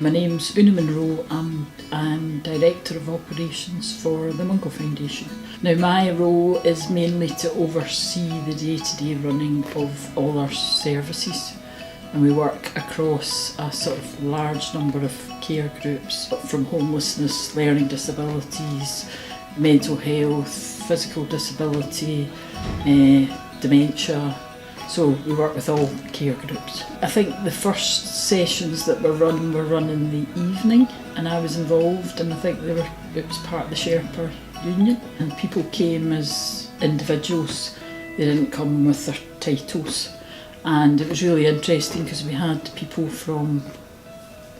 My name's Munro and I'm Director of Operations for the Mungo Foundation. Now my role is mainly to oversee the day-to-day running of all our services, and we work across a sort of large number of care groups, from homelessness, learning disabilities, mental health, physical disability, dementia. So we work with all care groups. I think the first sessions that were run in the evening, and I was involved, and I think it was part of the Sherpa Union, and people came as individuals. They didn't come with their titles, and it was really interesting because we had people from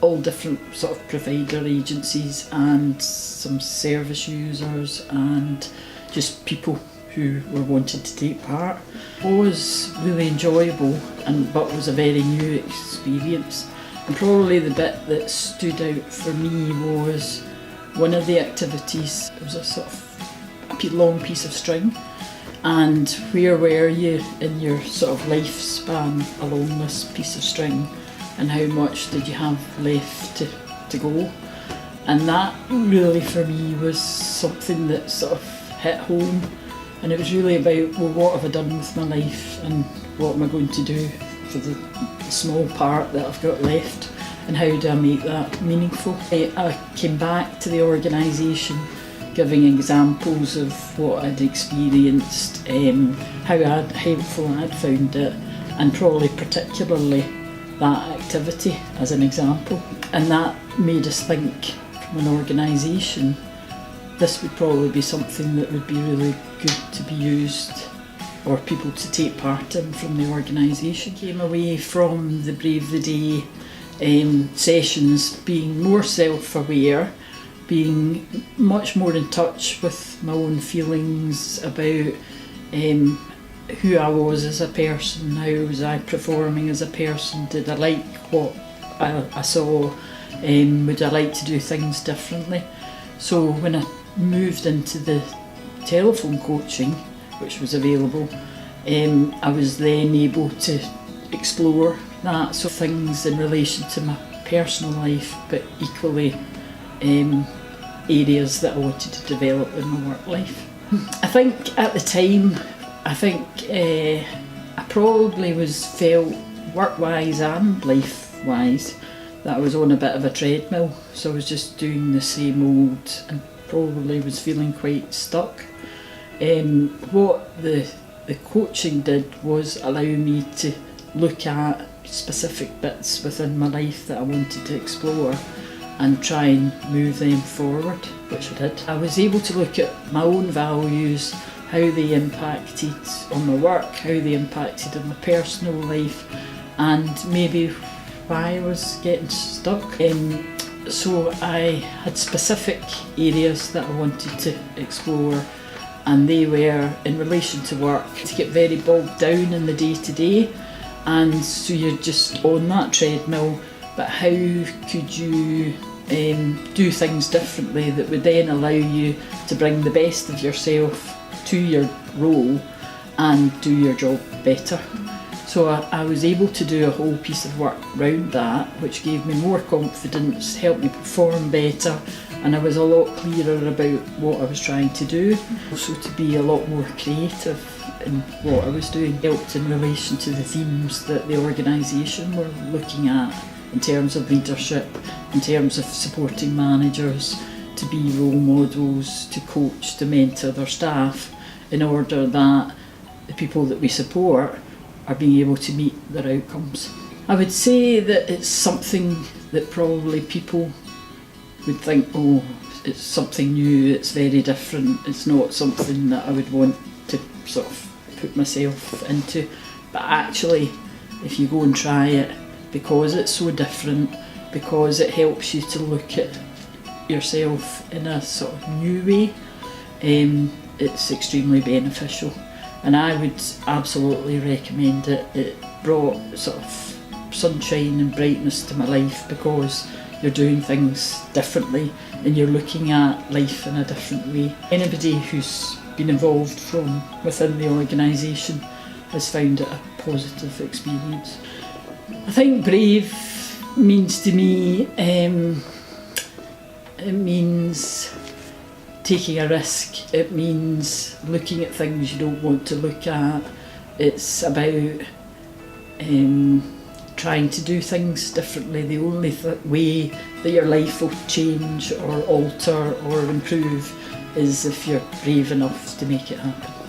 all different sort of provider agencies and some service users and just people who were wanting to take part. It was really enjoyable, but was a very new experience. And probably the bit that stood out for me was one of the activities. It was a sort of a long piece of string, and where were you in your sort of lifespan along this piece of string, and how much did you have left to go? And that really for me was something that sort of hit home. And it was really about, well, what have I done with my life and what am I going to do for the small part that I've got left, and how do I make that meaningful? I came back to the organisation giving examples of what I'd experienced, how helpful I'd found it, and probably particularly that activity as an example. And that made us think, from an organisation, this would probably be something that would be really good to be used, or people to take part in from the organisation. Came away from the Brave the Day sessions being more self-aware, being much more in touch with my own feelings about who I was as a person, how was I performing as a person, did I like what I saw, would I like to do things differently. So when I moved into the telephone coaching, which was available, I was then able to explore that, so things in relation to my personal life, but equally areas that I wanted to develop in my work life. I think at the time, I probably felt work-wise and life-wise that I was on a bit of a treadmill, so I was just doing the same old and probably was feeling quite stuck. What the coaching did was allow me to look at specific bits within my life that I wanted to explore and try and move them forward, which I did. I was able to look at my own values, how they impacted on my work, how they impacted on my personal life, and maybe why I was getting stuck. So I had specific areas that I wanted to explore, and they were in relation to work, to get very bogged down in the day-to-day, and so you're just on that treadmill, but how could you do things differently that would then allow you to bring the best of yourself to your role and do your job better. So I was able to do a whole piece of work around that, which gave me more confidence, helped me perform better, and I was a lot clearer about what I was trying to do. Also to be a lot more creative in what I was doing. Helped in relation to the themes that the organisation were looking at in terms of leadership, in terms of supporting managers to be role models, to coach, to mentor their staff, in order that the people that we support are being able to meet their outcomes. I would say that it's something that probably people would think, oh, it's something new, it's very different, it's not something that I would want to sort of put myself into. But actually, if you go and try it, because it's so different, because it helps you to look at yourself in a sort of new way, it's extremely beneficial. And I would absolutely recommend it. It brought sort of sunshine and brightness to my life, because you're doing things differently and you're looking at life in a different way. Anybody who's been involved from within the organisation has found it a positive experience. I think Brave means to me, it means taking a risk. It means looking at things you don't want to look at. It's about trying to do things differently. The only way that your life will change or alter or improve is if you're brave enough to make it happen.